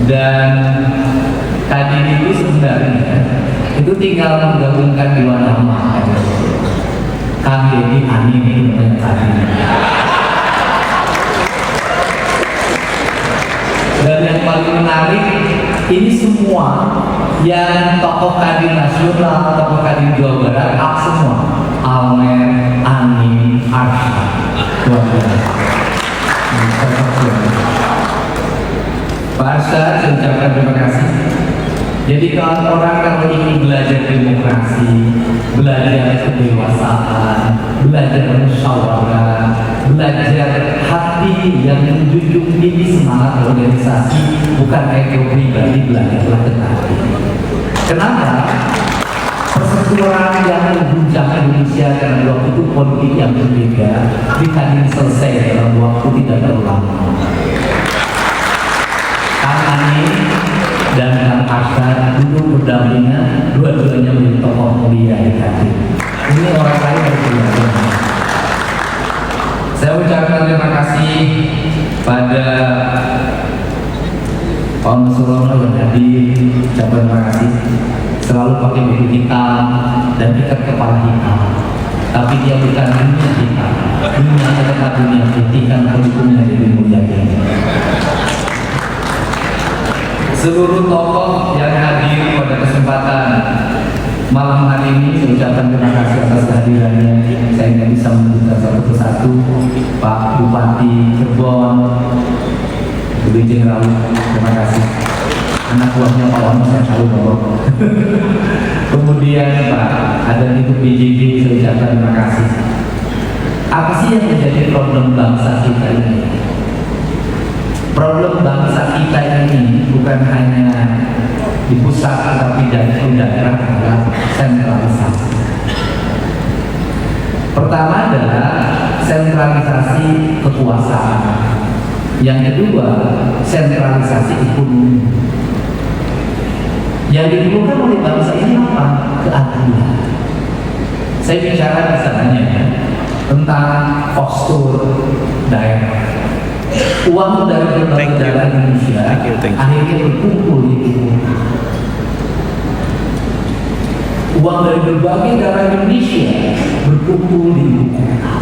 Dan Kadin itu sebenarnya itu tinggal menggabungkan dua nama, Kang Deddy Anin itu namanya Kadin. Dan yang paling menarik, ini semua yang tokoh Kadin nasional, tokoh Kadin Jawa Barat, semua Almen, Anin, Arsyad, luar biasa. Pak Arsyad, saya ucapkan terima kasih. Jadi kalau ingin belajar demokrasi, belajar kedewasaan, belajar musyawarah, belajar hati yang menjunjung tinggi semangat organisasi, bukan ego pribadi, belajarlah tetapi. Kenapa? Persatuan yang mengguncang Indonesia dalam waktu politik yang berbeda dikadin selesai dalam waktu tidak terlalu lama. Kang Anin dan Kang Arsyad dulu berdampingan, dua-duanya menjadi tokoh mulia di Kadin. Ini orang lain berbeda. Saya ucapkan terima kasih pada Pak Surono yang hadir. Ucapkan terima kasih. Selalu pakai baju hitam dan ikat kepala hitam. Tapi dia bukan dunia hitam. Dunia adalah dunia putih kan pendukungnya jadi mulia. Seluruh tokoh yang hadir pada kesempatan malam hari ini, saya ucapkan terima kasih atas kehadirannya. Saya nggak bisa menyebutkan satu persatu. Pak Bupati Cirebon, Bu Jenderal, terima kasih. Anak buahnya Pak Wano saya tahu bahwa. Kemudian Pak, ada itu BJB, saya ucapkan terima kasih. Apa sih yang menjadi problem bangsa kita ini? Problem bangsa kita ini bukan hanya di pusat tetapi dari daerah adalah sentralisasi. Pertama adalah sentralisasi kekuasaan. Yang kedua, sentralisasi ekonomi. Yang diperlukan oleh bangsa ini apa? Keadilan. Saya bicara misalnya tentang postur daerah. Uang dari berbagai daerah Indonesia akhirnya berkumpul di ibu kota. Uang dari berbagai daerah Indonesia berkumpul di ibu kota.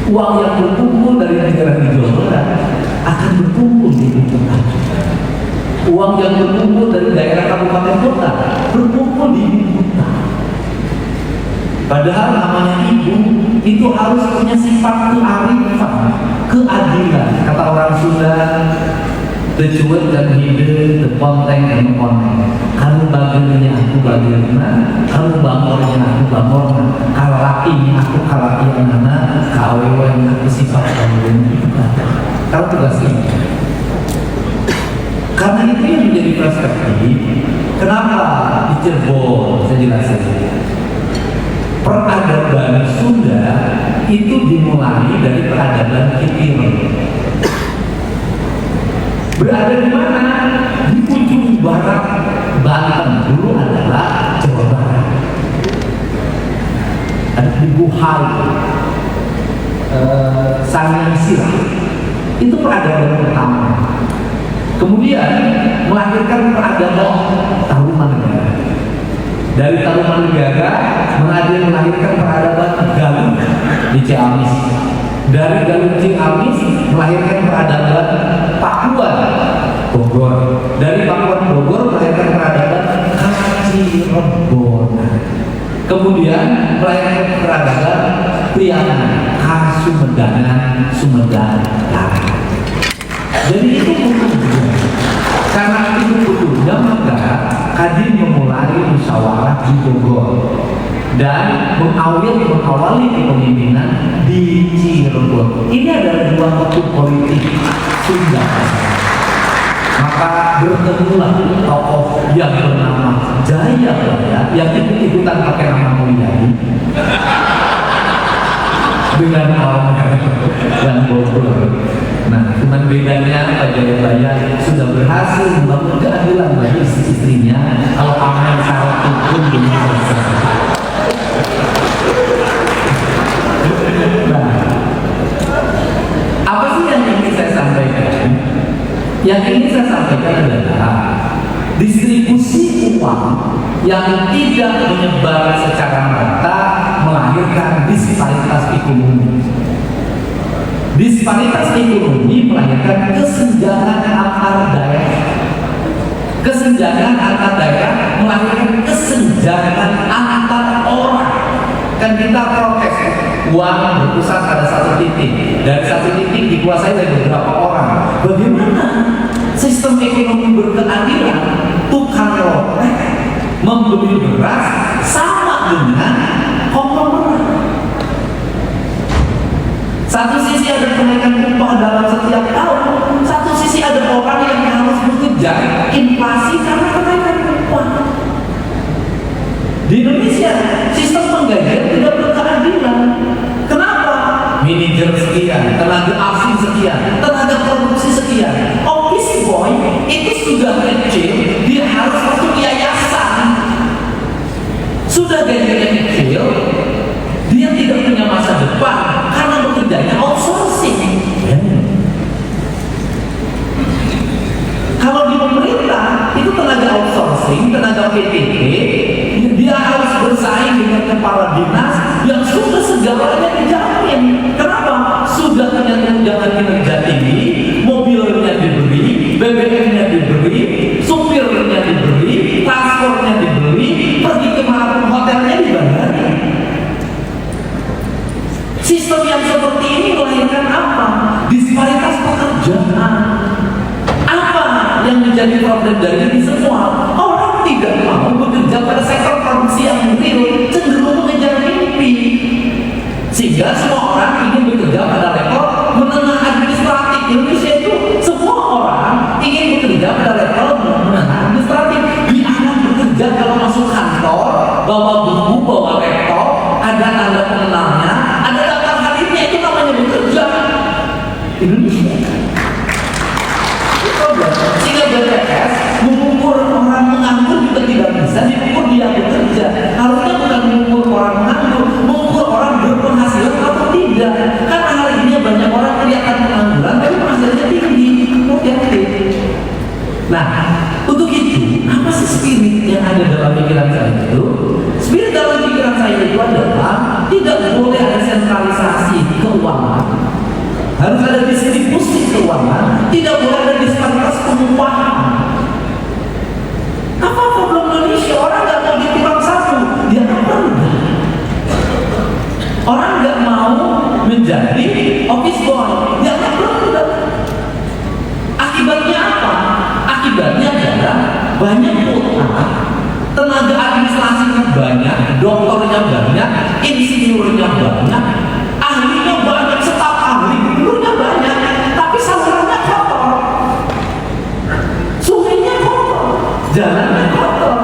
Uang yang berkumpul dari negara di Jawa Barat akan berkumpul di ibu kota. Uang yang berkumpul dari daerah kabupaten kota berkumpul di ibu kota. Padahal namanya ibu itu harus punya sifat kearifan, keadilan. Kata orang Sunda, tecuet dan hide, teponteng dan konteng. Kamu bagiannya aku bagiannya, kamu bangornya aku bangornya, kalakinya aku kalakianana, kawewenya aku sifat kawewenya. Kalau tugas ini. Karena itu yang menjadi perspektif. Kenapa di Cirebon? Saya jelasin. Peradaban Sunda itu dimulai dari peradaban Kitir. Berada di mana? Di ujung barat Banten, dulu adalah Jawa Barat. Ada di Buhai, Sangyang Sirah. Itu peradaban pertama. Kemudian melahirkan peradaban Tarumanegara. Dari Tarumanegara melahirkan peradaban Galuh di Ciamis. Dari Galuh Ciamis melahirkan peradaban Pakuan Bogor. Dari Pakuan Bogor melahirkan peradaban Cirebon. Kemudian melahirkan peradaban Priangan, Sumedang, Sumedang Barat. Jadi itu butuhnya. Karena itu butuhnya maka Kadin memulai musyawarah di Bogor dan mengawali kepemimpinan di Cirebon. Ini adalah dua kutub politik Sunda. Maka bertemulah tokoh yang bernama Jayabaya yang ikut-ikutan pakai nama Mulyadi dengan kaum yang Bogor. Nah, cuman bedanya Pak Jayabaya sudah berhasil membangun keadilan bagi istri-istrinya. Kalau aman syarat hukum belum selesai. Nah, apa sih yang ingin saya sampaikan? Yang ingin saya sampaikan adalah distribusi uang yang tidak menyebar secara merata melahirkan disparitas ekonomi. Disparitas ekonomi melahirkan kesenjangan antar daerah. Kesenjangan antar daerah melahirkan kesenjangan antar orang. Kan kita protes, uang berpusat pada satu titik, dari satu titik dikuasai oleh beberapa orang. Bagaimana sistem ekonomi berkeadilan? Tukang lotek membeli beras sama dengan konglomerat. Satu sisi ada kenaikan upah dalam setiap tahun, satu sisi ada orang yang harus mengejar inflasi karena kenaikan upah. Di Indonesia, sistem penggajian tidak berkeadilan. Kenapa? Manajer sekian, tenaga asing sekian, tenaga produksi sekian. Office boy itu sudah kecil, dia harus masuk yayasan. Sudah gajinya kecil, dia tidak punya masa depan karena bekerjanya outsourcing. Kalau di pemerintah itu tenaga outsourcing, tenaga PTT, dia harus bersaing dengan kepala dinas yang sudah segalanya dijamin. Kenapa? Sudah punya tunjangan kinerja tinggi, mobilnya diberi, BBM-nya diberi, supirnya diberi, transportnya diberi, pergi kemana hotelnya dibayar. Sistem yang seperti ini melahirkan apa? Disparitas pekerjaan. Apa yang menjadi problem dari ini semua? Orang tidak mau bekerja pada sektor produksi yang real, cenderung mengejar mimpi. Sehingga semua orang ingin bekerja pada level menengah administratif. Indonesia itu semua orang ingin bekerja pada level menengah administratif. Dia akan bekerja kalau masuk kantor, bawa buku, bawa laptop, ada tanda pengenalnya, ada daftar hadirnya, itu namanya bekerja. Indonesia. Sehingga BPS mengukur orang menganggur juga tidak bisa diukur dia bekerja. Harusnya bukan mengukur orang menganggur, mengukur orang berpenghasilan atau tidak. Karena hari ini banyak orang kelihatan pengangguran tapi penghasilannya tinggi. Nah, untuk itu apa sih spirit yang ada dalam pikiran saya itu? Spirit dalam pikiran saya itu adalah tidak boleh ada sentralisasi keuangan. Harus ada distribusi keuangan, tidak boleh ada disparitas pengupahan. Apa problem Indonesia? Orang nggak mau ditimbang satu, dia nggak pernah. Orang nggak mau menjadi office boy, dia nggak pernah. Akibatnya apa? Akibatnya adalah banyak utang, tenaga administrasinya banyak, dokternya banyak, insinyurnya banyak, ahlinya banyak, staf ahli, gurunya banyak, tapi salurannya kotor, sungainya kotor, jalannya kotor,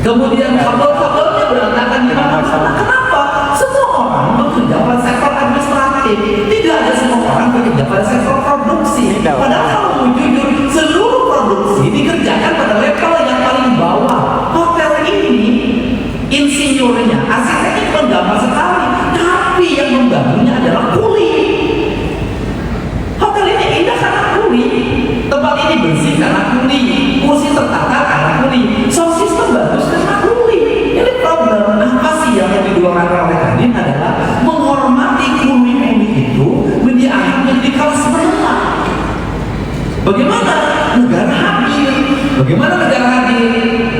kemudian kabel-kabelnya berantakan di mana-mana. Kenapa? Semua orang bekerja pada sektor administratif, tidak ada semua orang bekerja pada sektor produksi. Padahal kalau mau jujur, seluruh produksi dikerjakan pada level yang paling bawah. Hotel ini insinyurnya, arsiteknya penggambar sekali, tapi yang membangunnya adalah kuli. Hotel ini indah karena kuli, tempat ini bersih karena kuli, kursi tertata karena kuli, sound system bagus karena kuli. Ini problem apa sih yang didorong oleh Kadin adalah menghormati kuli-kuli itu, mendianggap menjadi kelas menengah. Bagaimana negara hadir? Bagaimana negara hadir?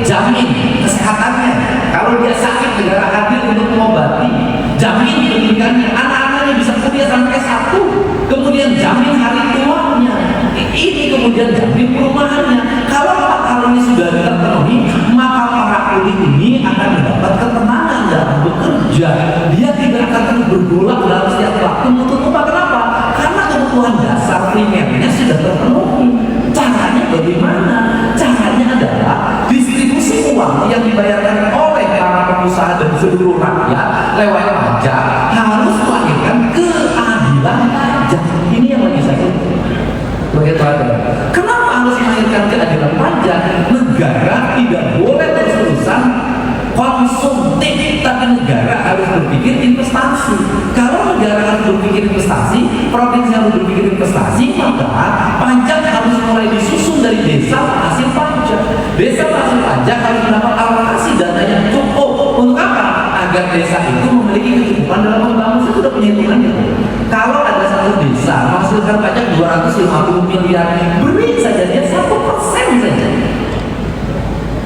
Jamin kesehatannya. Kalau dia sakit, negara hadir untuk mengobati. Jamin pendidikannya, anak-anaknya bisa kuliah sampai S1. Kemudian jamin hari tuanya. Ini kemudian jamin perumahannya. Kalau 4 hal ini sudah terpenuhi, maka para kuli ini akan mendapat ketenangan dalam bekerja. Dia tidak akan terus bergolak dalam setiap waktu menuntut upah. Kenapa? Karena kebutuhan dasar primernya sudah terpenuhi. Caranya bagaimana? Caranya adalah distribusi uang yang dibayarkan oleh para pengusaha dan seluruh rakyat lewat pajak harus melahirkan keadilan pajak. Ini yang lagi saya sebut. Kenapa harus melahirkan keadilan pajak? Negara tidak boleh terus-terusan konsumtif, tapi negara harus berpikir investasi. Kalau negara harus berpikir investasi, provinsi harus berpikir investasi, maka pajak desa itu memiliki kecukupan dalam membangun. Saya sudah punya hitungannya. Kalau ada satu desa menghasilkan pajak 250 miliar, beri saja dia 1% saja,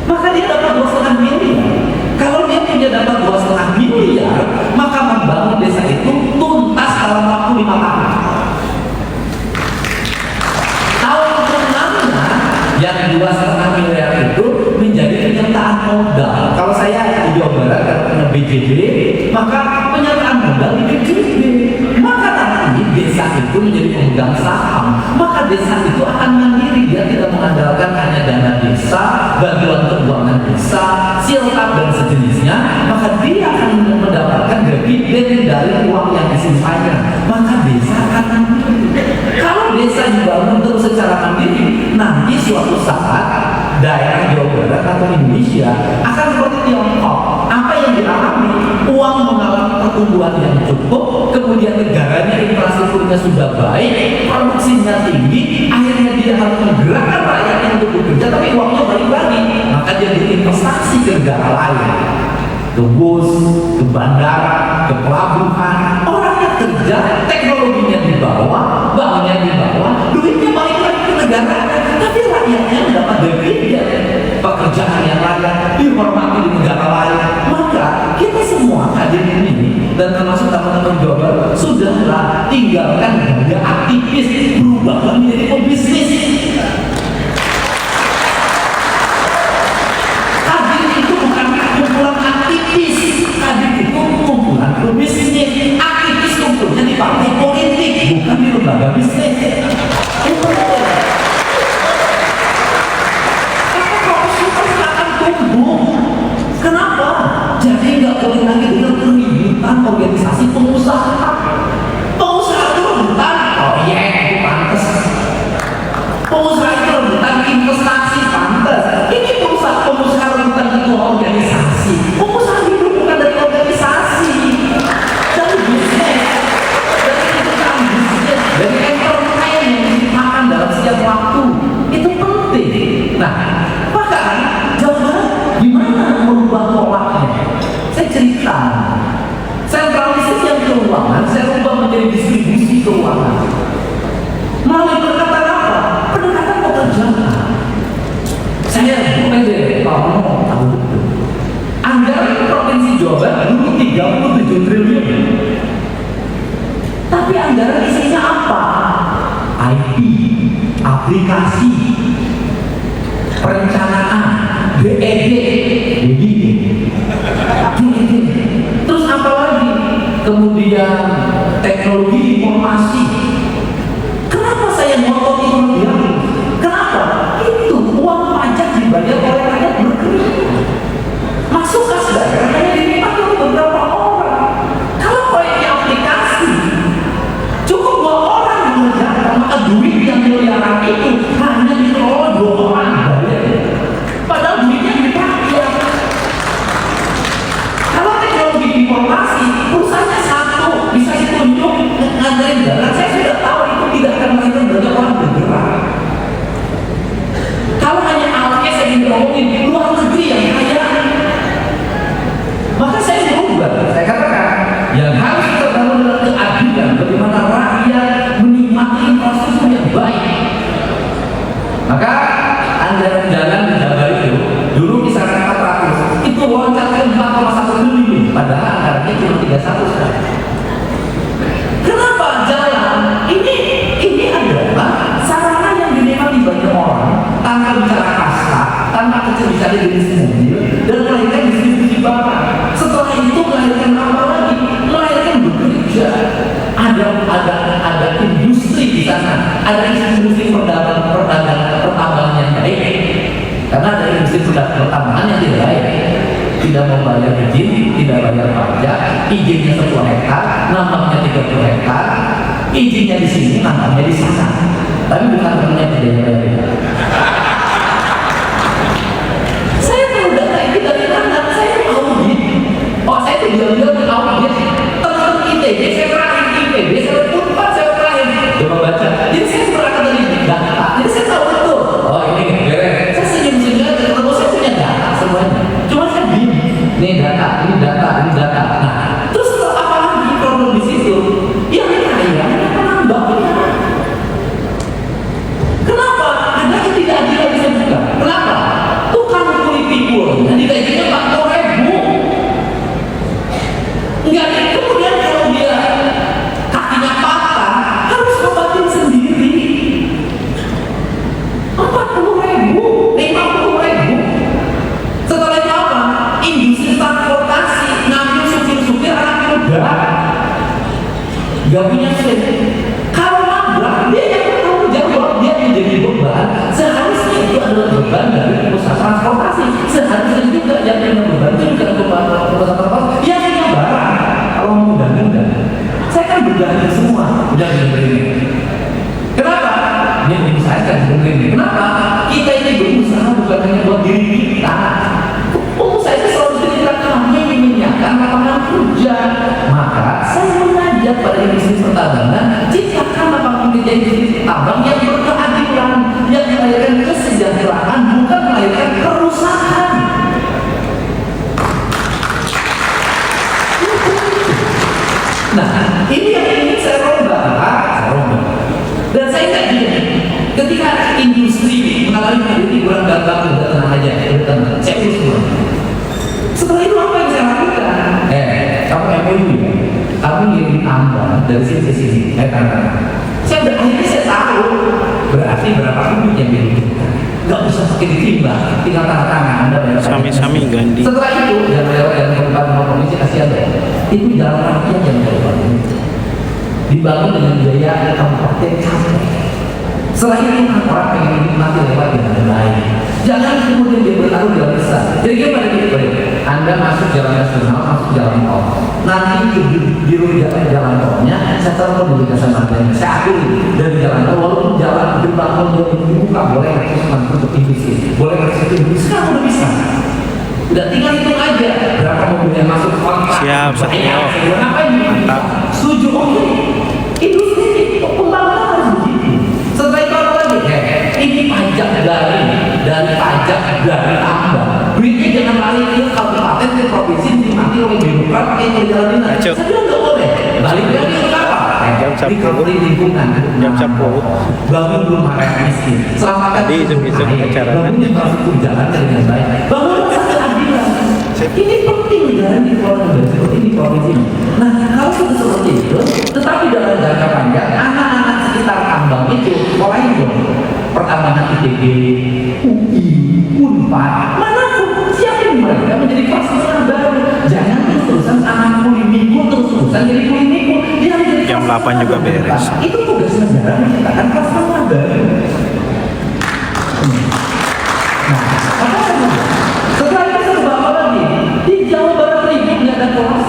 maka dia dapat 2,5 miliar. Kalau dia punya dapat 2,5 miliar, maka membangun desa itu tuntas dalam waktu 5 tahun. Tahun ke-6-nya yang 2,5 miliar itu menjadi penyertaan modal. Kalau saya di Jawa Barat kalau punya BJB, maka penyertaan modal di BJB. Maka nanti desa itu menjadi pemegang saham. Maka desa itu akan mandiri, dia tidak mengandalkan hanya dana desa, bantuan keuangan desa, siltap dan sejenisnya. Maka dia akan mendapatkan dividen dari uang yang disimpannya. Maka desa akan mandiri. Kalau desa dibangun terus secara mandiri, nanti suatu saat daerah Jawa Barat atau Indonesia akan seperti Tiongkok. Apa yang dialami? Uang mengalami pertumbuhan yang cukup, kemudian negaranya infrastrukturnya sudah baik, produksinya tinggi, akhirnya dia harus menggerakkan rakyatnya untuk bekerja, tapi uangnya balik lagi. Maka dia berinvestasi ke negara lain, ke bus, ke bandara, ke pelabuhan. Orangnya kerja, teknologinya di bawah, banknya di bawah, duitnya balik lagi ke negara, tapi rakyatnya mendapat dividen, pekerjaan yang layak, dihormati di negara lain. Maka kita semua hadirin ini dan termasuk teman-teman Jawa Barat sudahlah tinggalkan gaya aktivis, berubah menjadi pebisnis. Hadir itu bukan kumpulan aktivis, hadir itu kumpulan pebisnis. Aktivis kumpulnya di partai politik, bukan di lembaga bisnis. Itu betul. Kenapa? Jadi nggak boleh lagi dengan keributan organisasi pengusaha. Pengusaha itu rebutan, oh iya itu pantas. Pengusaha itu rebutan investasi, pantas. Ini pengusaha rebutan itu organisasi. Pengusaha itu bukan dari organisasi, dari bisnis, dari kebutuhan bisnis, dari enterprise yang diciptakan dalam setiap waktu. Itu penting. Nah, bahkan gimana merubah polanya? Saya cerita, sentralisasi yang keuangan saya ubah menjadi distribusi keuangan. Melalui pendekatan apa? Pendekatan pekerjaan. Saya PD, tahu betul. Anggaran provinsi Jawa Barat dulu 37 triliun. Tapi anggaran isinya apa? IT, aplikasi, perencanaan, BED, terus apa lagi? Kemudian teknologi informasi. Kenapa saya ngotot itu dia? Kenapa? Itu uang pajak dibayar oleh rakyat berkeringat. Masuk kas daerah hanya dinikmati oleh beberapa orang. Kalau proyeknya aplikasi, cukup 2 orang mengerjakan, maka duit yang miliaran itu hanya dikelola 2 orang. Padahal duitnya dipakai. Kalau teknologi informasi, perusahaannya satu, bisa ditunjuk ngandarin jalan. Saya sudah tahu itu tidak akan menghasilkan banyak orang bergerak. Kalau hanya alatnya saya ngomongin luar negeri yang kaya, maka saya berubah. Saya katakan yang harus kita bangun adalah keadilan, bagaimana rakyat menikmati infrastruktur yang baik. Maka anggaran jalan di Jawa itu dulu misalkan 400, itu loncat ke 4,1 triliun, padahal anggarannya cuma 31 sekarang. Kenapa jalan? Ini adalah sarana yang dinikmati banyak orang tanpa bicara kasar, tanpa kecil-bicara jenis mobil, dan melahirkan distribusi barang. Setelah itu melahirkan apa lagi? Melahirkan bekerja. Ada industri di sana, ada industri pertambangan yang baik. Karena ada industri pertambangan yang tidak baik, tidak membayar izin, tidak bayar pajak, izinnya 10 hektar, nambangnya 30 hektar, izinnya di sini, nambangnya di sana. Tapi bukan temennya tidak bayar. Saya tahu data ini dari mana? Saya tahu audit. Oh, saya tuh bilang ke audit. Teman-teman ITB, saya pernah ITB, saya pun saya pernah coba baca. Jadi saya berangkat dari data. Jadi saya tahu betul. Oh ini beres. Saya senyum-senyum, ketemu saya punya data semuanya. Cuma saya bingung. Ini data, ini data, ini data. Nah, beban dari usaha transportasi. Seharusnya juga yang punya beban itu juga untuk usaha transportasi. Yang punya barang, kalau mau undang-undang, saya kan berganda semua, udah begini. Kenapa? Dia saya kan begini. Kenapa? Kita ini berusaha bukan hanya buat diri kita. Saya itu selalu cerita kami menyiapkan lapangan kerja. Maka saya mengajak pada industri pertambangan, ciptakan lapangan kerja industri tambang yang berkeadilan, yang melahirkan kesejahteraan, bukan melahirkan kerusakan. Nah, ini yang ingin saya rombak. Dan saya nggak diam. Ketika industri mengalami kondisi kurang gampang, udah tenang aja, udah tenang. Saya urus semua. Setelah itu apa yang saya lakukan? Kamu MOU ya? Kamu ngirim tambang dari sini ke sini. Akhirnya saya tahu berarti berapa kubik yang dibutuhkan. Nggak usah pakai ditimbang, tinggal tanda tangan Anda bayar. Sami-sami ganti. Setelah itu, yang lewat dari Kabupaten Provinsi kasihan deh. Itu jalan rakyat yang terbangun. Dibangun dengan biaya kabupaten capek. Setelah itu orang pengen menikmati lewat dengan lain. Jangan kemudian dia bertaruh jalan besar. Jadi gimana gitu? Anda masuk jalan nasional, masuk jalan tol. Nanti biru jalan tolnya, saya telepon dulu ke sana. Saya akui dari jalan tol, walaupun jalan gerbang tol yang dibuka boleh akses masuk ke industri, boleh akses ke industri. Sekarang udah bisa. Udah tinggal hitung aja berapa mobil yang masuk kontak. Siap, banyak. Ngapain? Setuju oke. Industri pembangunan harus begitu. Setelah itu apa lagi? Ini pajak dari pajak dari tambang. Duitnya jangan balik ke kabupaten ke provinsi dinikmati oleh birokrat pakai perjalanan dinas. Saya bilang nggak boleh. Balik lagi ke apa? Di Menteri Lingkungan. Jam 10. Bangun rumah rakyat miskin. Selamatkan acara. Bangun infrastruktur jalan dengan baik. Bangun rasa keadilan. Ini penting negara di seperti ini provinsi. Nah, kalau sudah seperti itu, tetapi dalam jangka panjang, anak-anak sekitar tambang itu, mulai dong, pertambangan ITB, UI, Unpad, manapun, siapin mereka menjadi kelas menengah baru. Jangan terus-terusan anak kuliah terus-terusan jadi kuliah. Dia menjadi jam 8 juga beres. Itu tugas negara menciptakan kelas menengah baru. Nah, apa lagi? Setelah itu serba apa lagi? Di Jawa Barat ini nggak ada kelas.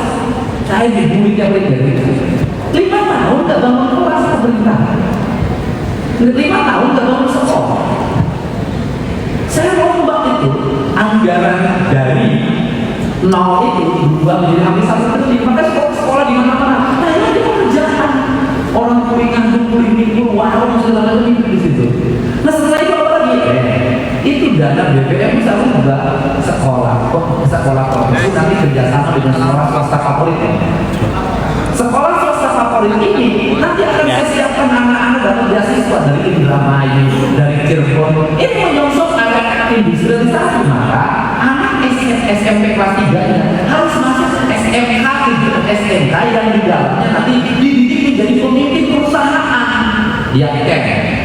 Saya dibully tiap hari. 5 tahun nggak bangun kelas pemerintah. 5 tahun nggak bangun sekolah. Saya rombak itu anggaran dari nol itu berubah menjadi hampir 1/3. Maka sekolah di mana-mana. Nah ini ada pekerjaan. Orang kulingan, kuliah, warung segala macam itu di situ. Nah setelah itu apa lagi? Itu dana BPM bisa membuat sekolah itu nanti kerjasama dengan sekolah swasta favorit. Sekolah swasta favorit ini nanti akan saya siapkan anak-anak dapat beasiswa dari Indramayu, dari Cirebon. Ini menyongsong anak industrialisasi. Maka anak SMP kelas 3 harus masuk SMK SMK yang di dalamnya nanti dididik menjadi pemimpin perusahaan. Ya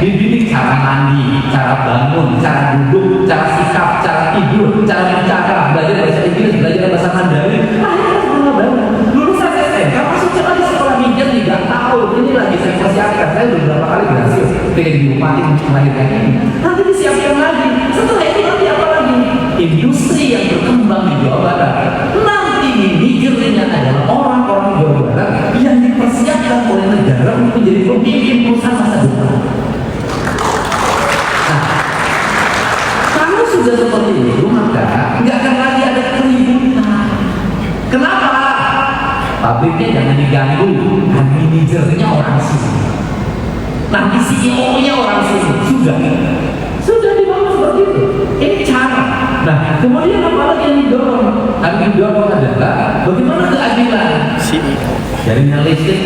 dididik cara mandi, cara bangun, cara duduk, cara sikap, cara tidur, cara bicara, belajar bahasa Inggris, belajar bahasa Mandarin. Akhirnya sekolah baru. Lulusan SMK masuk lagi sekolah mijat 3 tahun. Ini lagi saya persiapkan. Saya udah beberapa kali berhasil pengen di bupati melahirkan ini. Nanti disiapkan lagi. Setelah itu nanti apa lagi? Industri yang berkembang di Jawa Barat. Nanti mikirnya adalah orang-orang Jawa Barat yang dipersiapkan oleh negara untuk menjadi pemimpin perusahaan masa depan. Nah, kalau sudah seperti itu maka nggak akan lagi ada keributan. Kenapa? Pabriknya jangan diganggu, manajernya orang sini. Nanti CEO-nya orang sini. Sudah dibangun seperti itu. Ini cara. Nah, kemudian apa lagi yang didorong? Yang didorong adalah bagaimana keadilan. Jaringan listrik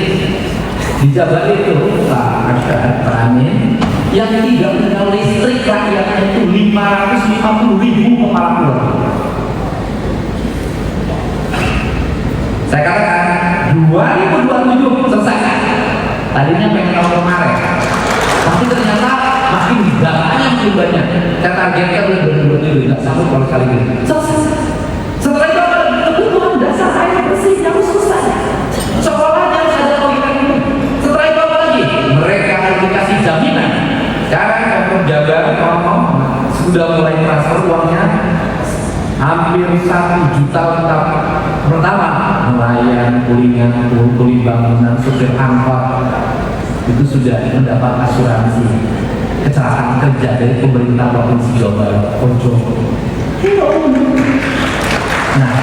di Jabar itu Pak Amin yang tidak punya listrik rakyatnya itu 550.000 kepala keluarga. Saya katakan 2027 selesai. Tadinya pengen tahun kemarin, tapi ternyata makin banyak jumlahnya. Saya targetkan udah 2027 nggak sanggup kalau sekali ini. Selesai. Setelah itu kebutuhan dasar air bersih harus selesai. Sekolahnya harus ada logika itu. Setelah itu apa lagi? Mereka harus dikasih jaminan. Sekarang Pemprov Jabar ngomong 10 sudah mulai transfer uangnya hampir 1 juta tahap pertama, nelayan, kuli bangunan, supir angkot itu sudah mendapat asuransi kecelakaan kerja dari pemerintah provinsi Jawa Barat. Nah,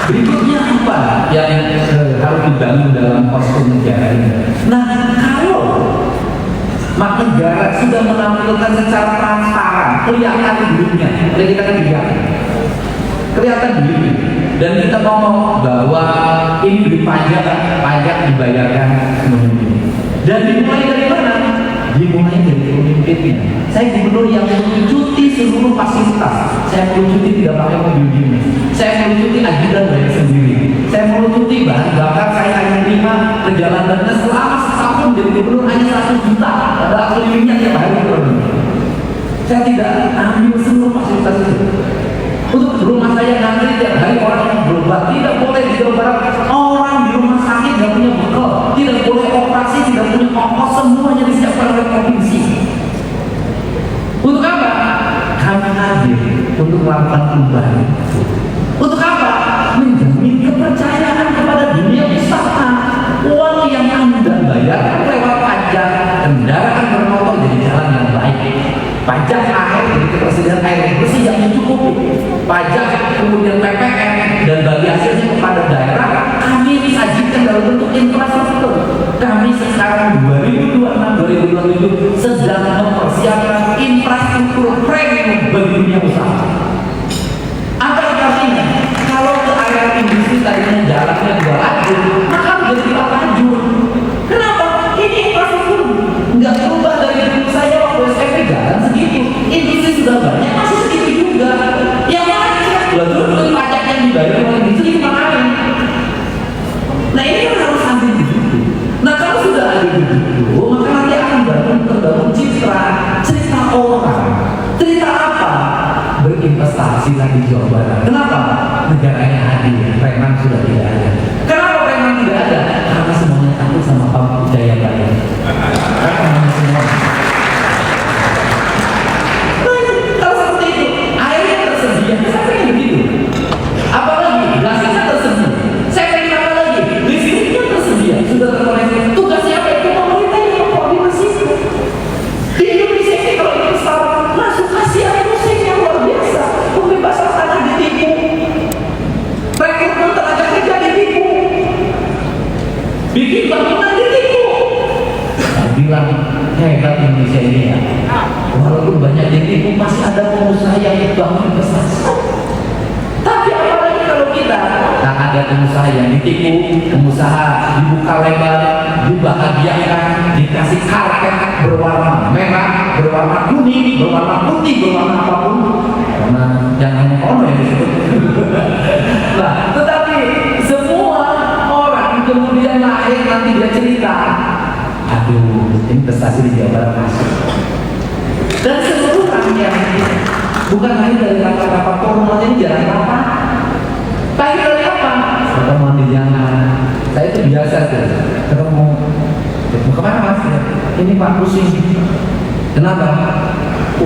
berikutnya apa yang harus dibangun dalam posko negara ini? Nah, kalau negara sudah menampilkan secara transparan, kelihatan duitnya, kelihatan duitnya, dan kita ngomong bahwa ini duit pajak dibayarkan semuanya ini. Dan dimulai dari mana? Dimulai dari pemimpinnya. Saya gubernur yang mencuti seluruh fasilitas. Saya mencuti tidak pakai mobil dinas. Saya mencuti ajudan bayar sendiri. Saya mencuti bahan bakar saya hanya terima perjalanannya selama setahun jadi gubernur hanya 1 juta. Padahal kelilingnya tiap hari gubernur. Saya tidak ambil seluruh fasilitas itu. Untuk rumah saya nanti tiap hari orang yang berobat tidak boleh di Jawa Barat. Orang di rumah sakit tidak punya bekal, tidak boleh operasi, tidak punya ongkos, semuanya disiapkan oleh provinsi. Untuk apa? Kami hadir untuk melakukan perubahan. Untuk apa? Menjamin kepercayaan kepada dunia wisata. Uang yang Anda bayar lewat pajak kendaraan bermotor jadi jalan yang baik. Pajak air dari ketersediaan air bersih yang mencukupi, pajak kemudian PPN dan bagi hasilnya kepada daerah kami disajikan dalam bentuk infrastruktur. Kami sekarang 2026-2027 sedang mempersiapkan infrastruktur premium bagi dunia usaha. Apa yang artinya? Kalau ke area industri tadinya jalannya 2 lajur, maka menjadi 4 lajur. Kenapa? Ini infrastruktur nggak berubah dari dulu saya waktu SMP jalan segitu. Industri sudah banyak masih segitu juga. Yang mana? Lalu pajak yang dibayar oleh industri gimana? Nah ini kan harus ambil begitu. Nah kalau sudah ada begitu, maka nanti akan terbangun cerita orang. Cerita apa? Berinvestasi di Jawa Barat. Kenapa? Negaranya hadir, preman sudah tidak ada. Kenapa preman tidak ada? Karena semuanya takut sama Pak Jaya Barat. Karena semua. Kalau seperti itu, airnya tersedia, saya pengen begitu. Apalagi gasnya tersedia. Saya pengen apa lagi? Listriknya tersedia, sudah terkoneksi. Tugas siapa itu? Pemerintah yang mengkoordinasi. Di Indonesia ini kalau investor masuk Asia musik yang luar biasa, pembebasan tanah ditipu, rekrutmen tenaga kerja ditipu, bikin bangunan ditipu. Saya bilang hebat Indonesia ini ya. Walaupun banyak ditipu, masih ada pengusaha yang bangun investasi. Tapi apalagi kalau kita tak ada pengusaha yang ditipu, pengusaha dibuka lebar, dibahagiakan, dikasih karpet berwarna merah, berwarna kuning, berwarna putih, berwarna apapun. Karena jangan ono yang disebut. Nah, tetapi semua orang kemudian lahir nanti dia cerita, aduh, investasi di Jawa Barat masuk. Dan seluruh rakyat bukan hanya dari rapat-rapat formal ini jarang apa. Tapi dari apa? Pertemuan di jalan. Saya itu biasa tuh ketemu. Mau kemana mas? Ini Pak pusing. Kenapa?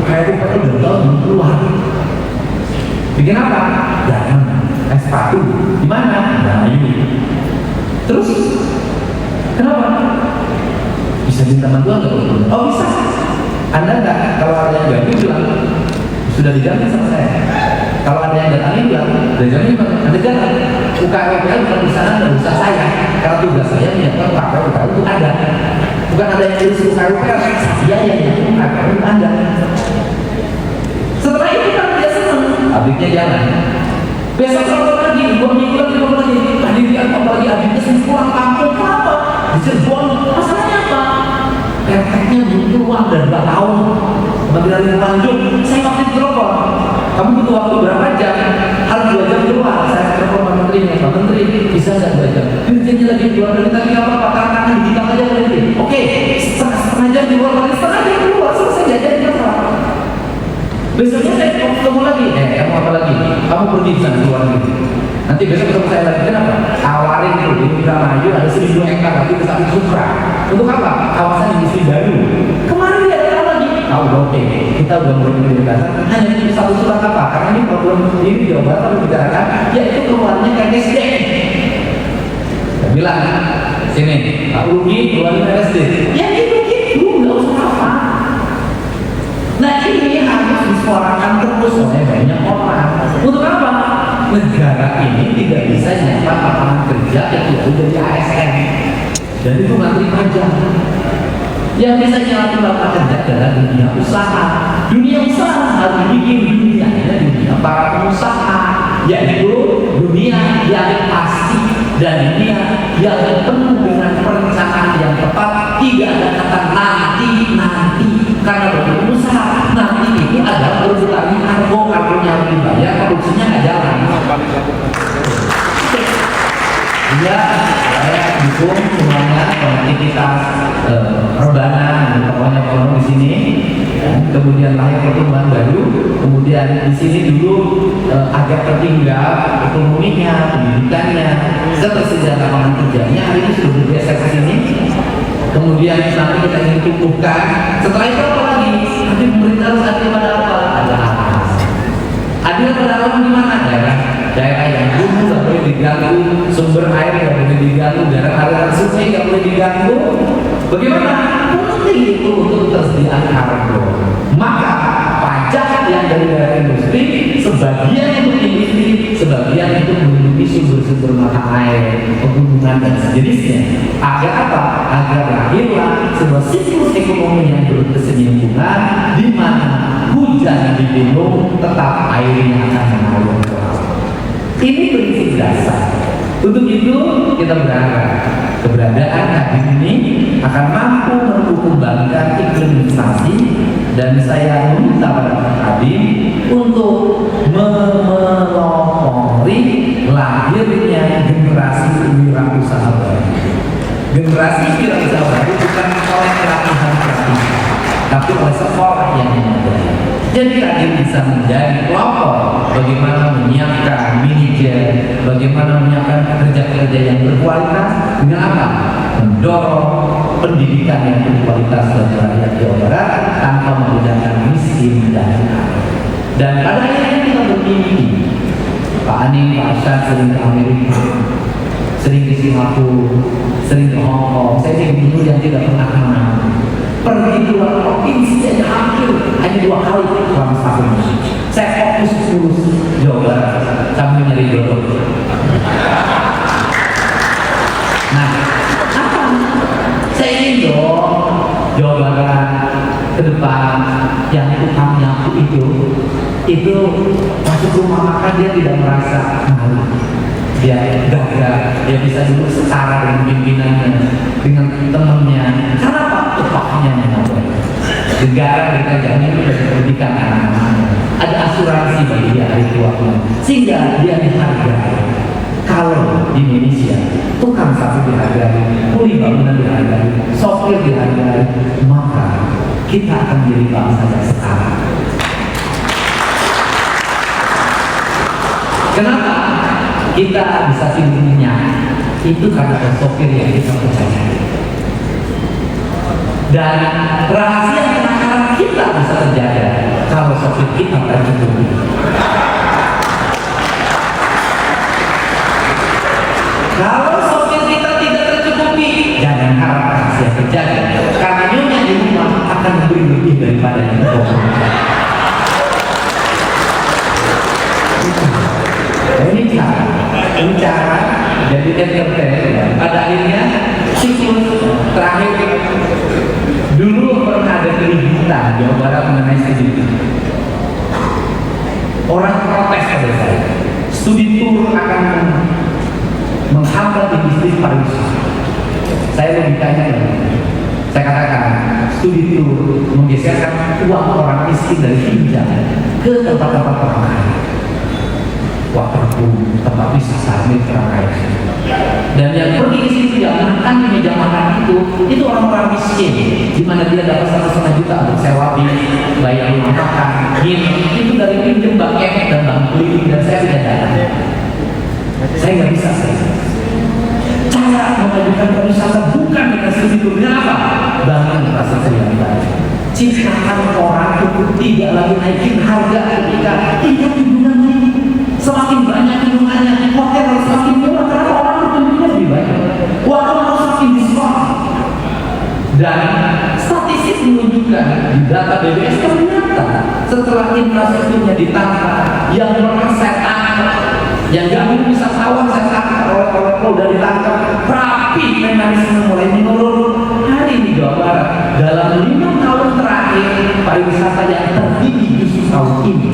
Kayak udah tahun keluar. Bikin apa? Jangan sepatu. Di mana? Nah ini. Terus kenapa? Bisa minta bantuan nggak? Oh bisa. Anda enggak, kalau ada yang ganti bilang sudah diganti sama saya. Kalau ada yang datangin bilang sudah diganti, Anda jangan. UKWPL bukan di sana dan usaha saya. Karena tugas saya menyiapkan UKWPL itu ada. Bukan ada yang urus UKWPL, saya yang UKWPL itu ada. Setelah itu kan dia senang, pabriknya jalan. Besok satu lagi, 2 minggu lagi, tadi dia apalagi adiknya sendiri pulang kampung, kenapa? Di Cirebon, masalahnya apa? Efeknya butuh uang dan 2 tahun. Kementerian Lingkungan Hidup, saya waktu di telepon. Kamu butuh waktu berapa jam? Harus 2 jam keluar. Saya telepon Pak Menterinya, Pak Menteri bisa nggak 2 jam? Dirjennya lagi keluar dari tadi apa? Tangan digital aja nanti. Oke, setengah jam di luar lagi, setengah jam keluar. Selesai jajan jam berapa? Besoknya saya ketemu lagi. Kamu apa lagi? Kamu pergi sana keluar negeri. Nanti besok ketemu saya lagi. Kenapa? Tawarin itu di Indramayu ada 1.000 hektar lagi ke Sukra. Untuk apa? Kawasan industri baru. Kemarin dia ada lagi. Tahu oke. kita udah mulai membicarakan hanya di satu surat apa? Karena ini problem ini di Jawa Barat membicarakan, yaitu keluarnya KSD. Saya bilang, sini, Pak Rugi keluarnya KSD. Ya gitu, nggak usah apa. Nah ini harus disuarakan terus oleh banyak orang. Untuk apa? Negara ini tidak bisa nyapa lapangan kerja kecuali dari ASN. Dan itu nanti aja. Yang bisa nyapa lapangan kerja adalah dunia usaha. Dunia usaha harus bikin dunianya dunia para pengusaha, yaitu dunia yang pasti dan dunia yang penuh dengan perencanaan yang tepat. Tidak ada kata nanti. Karena bagi usaha nanti itu ada berhutangnya kargonya harus dibayar, produksinya nggak jalan. Ya, saya dukung semuanya konektivitas rebana, pokoknya kalau di sini. Kemudian lahir pertumbuhan baru, kemudian di sini dulu agak tertinggal ekonominya, pendidikannya, ketersediaan lapangan kerjanya, hari ini sudah bergeser ke sini. Kemudian nanti kita ingin tumbuhkan. Setelah itu apa lagi? Nanti pemerintah harus adil pada apa? Ada atas. Adil pada apa di mana? Daerah yang dulu nggak boleh diganggu, sumber air nggak boleh diganggu, daerah sungai nggak boleh diganggu. Bagaimana? Penting itu untuk ketersediaan karbon. Maka pajak yang dari daerah industri, sebagian untuk industri, sebagian untuk melindungi sumber-sumber mata air, pegunungan dan sejenisnya. Agar apa? Agar lahirlah sebuah siklus ekonomi yang berkesinambungan, di mana hujan di gunung tetap airnya akan mengalir ke laut. Ini prinsip dasar. Untuk itu kita berharap keberadaan Kadin ini akan mampu mengembangkan iklim investasi, dan saya meminta pada Kadin untuk melopori lahirnya generasi wirausaha baru. Generasi wirausaha baru bukan oleh pelatihan, tapi oleh sekolah yang memadai. Jadi Kadin bisa menjadi pelopor bagaimana menyiapkan manajer, bagaimana menyiapkan pekerja-pekerja yang berkualitas dengan apa? Mendorong pendidikan yang berkualitas bagi rakyat Jawa Barat tanpa membedakan miskin dan kaya. Dan pada akhirnya kita bermimpi. Pak Ani, Pak Asyad sering ke Amerika, sering ke Singapura, sering ke Hong Kong. Saya jadi gubernur yang tidak pernah kemana-mana. Pergi keluar provinsi saja hampir hanya 2 kali selama setahun. Saya fokus Jawa Barat sambil nyari jodoh. Nah, apa? Saya ingin dong Jawa Barat ke depan yang tukang nyapu itu masuk rumah makan dia tidak merasa malu. Dia gagah, dia bisa duduk setara dengan pimpinannya, dengan temannya. Karena apa? Upahnya menambah. Negara mereka jamin dari pendidikan anak-anaknya. Ada asuransi bagi dia hari tuanya, sehingga dia dihargai. Kalau di Indonesia tukang sapu dihargai, kuli bangunan dihargai, sopir dihargai, maka kita akan menjadi bangsa yang setara. Kenapa kita bisa tingginya? Itu karena ada sopir yang kita percaya. Dan rahasia kenakalan kita bisa terjaga kalau sopir kita tercukupi. Kalau sopir kita tidak tercukupi, jangan harap rahasia terjaga, karena nyonya di rumah akan memberi lebih daripada yang kita. Ini cara jadi entertainer. Pada akhirnya siklus terakhir dulu pernah ada keributan Jawa Barat mengenai studi tur. Orang protes pada saya, studi tur akan menghambat industri pariwisata. Saya logikanya, saya katakan studi tur menggeserkan uang orang miskin dari pinjam ke tempat-tempat orang kaya. Waterboom, tempat wisata mitra kaya. Dan yang pergi ke situ yang makan di meja makan itu orang-orang miskin, di mana dia dapat 1,5 juta untuk sewa bis, bayar rumah makan, itu dari pinjam Bang Ek dan Bang Beli, dan saya tidak datang. Saya nggak bisa. Cara memajukan pariwisata bukan dengan studi tur. Dengan apa? Bangun infrastruktur yang baik. Ciptakan orang produktif tidak lagi naikin harga ketika tingkat hidungan ini semakin banyak hidungannya, hotel harus semakin murah karena orang berkunjungnya lebih banyak, warung harus semakin diskon. Dan statistik menunjukkan di data BBS ternyata setelah infrastrukturnya ditangkap, yang pernah saya tangkap, yang gak mungkin bisa tawar saya tangkap oleh Polda ditangkap, rapi mekanisme mulai menurun. Hari ini Jawa Barat dalam 5 tahun terakhir pariwisata yang tertinggi justru tahun ini.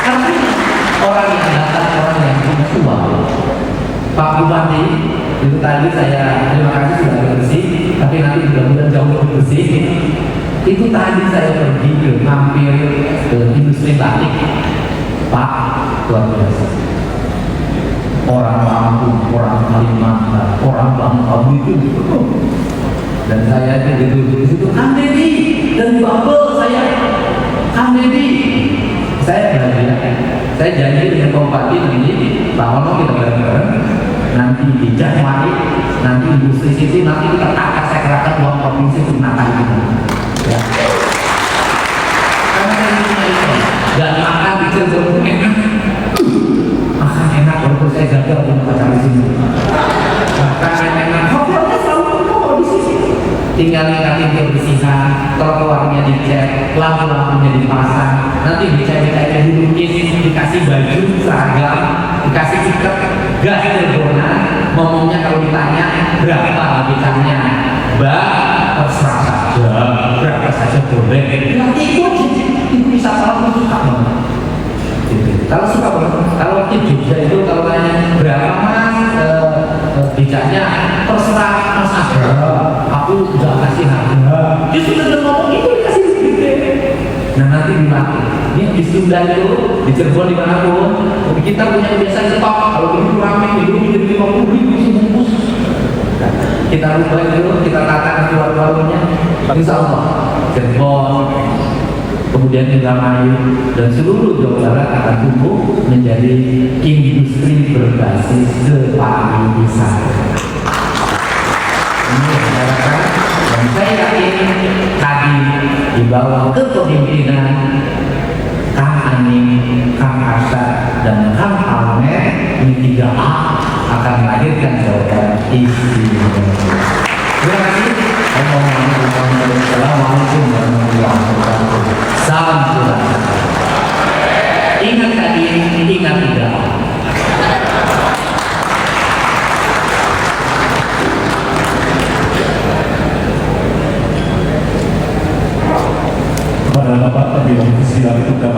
Artinya orang yang datang, orang yang punya uang. Pak Bupati, itu tadi saya terima kasih sudah agak bersih, tapi nanti mudah-mudahan jauh lebih bersih. Itu tadi saya pergi ke hampir ke industri batik, Pak, luar biasa. Orang Lampung, orang Kalimantan, orang Bangka Belitung, dan saya itu di situ, Kang Deddy dan Bubble saya, Kang Deddy, saya janji dengan Pak Bupati nanti, Pak Ono kita bareng-bareng. Nanti di Januari, nanti industri situ nanti kita akan saya kerahkan uang provinsi untuk natal ini. Ya. Karena saya punya itu dan makan di Cirebon enak, makan enak walaupun saya gagal punya pacar di sini. Makan enak, hotelnya selalu penuh di sini. Tinggal ningkatin kebersihan, trotoarnya dicek, lampu-lampunya dipasang, nanti becak-becaknya dilukin, dikasih baju seragam, dikasih tiket gas Cirebona. Ngomongnya kalau ditanya berapa becaknya, Mbak, terserah saja, berapa saja boleh. Nanti itu bisa salah suka banget. Kalau suka banget, kalau di Jogja itu kalau tanya berapa Mas becaknya, terserah Mas aja. Aku udah kasih harga. Dia sudah ngomong itu dikasih sedikit. Nah nanti dilatih. Ini di Sunda itu, di Cirebon dimanapun, kita punya kebiasaan stok. Kalau begitu rame, itu menjadi 50.000 sebungkus. Kita rubah itu, kita tatakan keluar-keluarnya. Insya Allah, Cirebon, kemudian Indramayu dan seluruh Jawa Barat akan tumbuh menjadi industri berbasis pariwisata. Ini diharapkan dan saya yakin tadi di bawah kepemimpinan Kang Ani, Kang Arsa dan Kang Almer, ini 3A akan melahirkan Jawa Barat istimewa. Terima kasih. Assalamualaikum warahmatullahi wabarakatuh. Salam Tuhan. Ingat tadi, ingat 3A. Bapak Terbilang Kesial itu dapat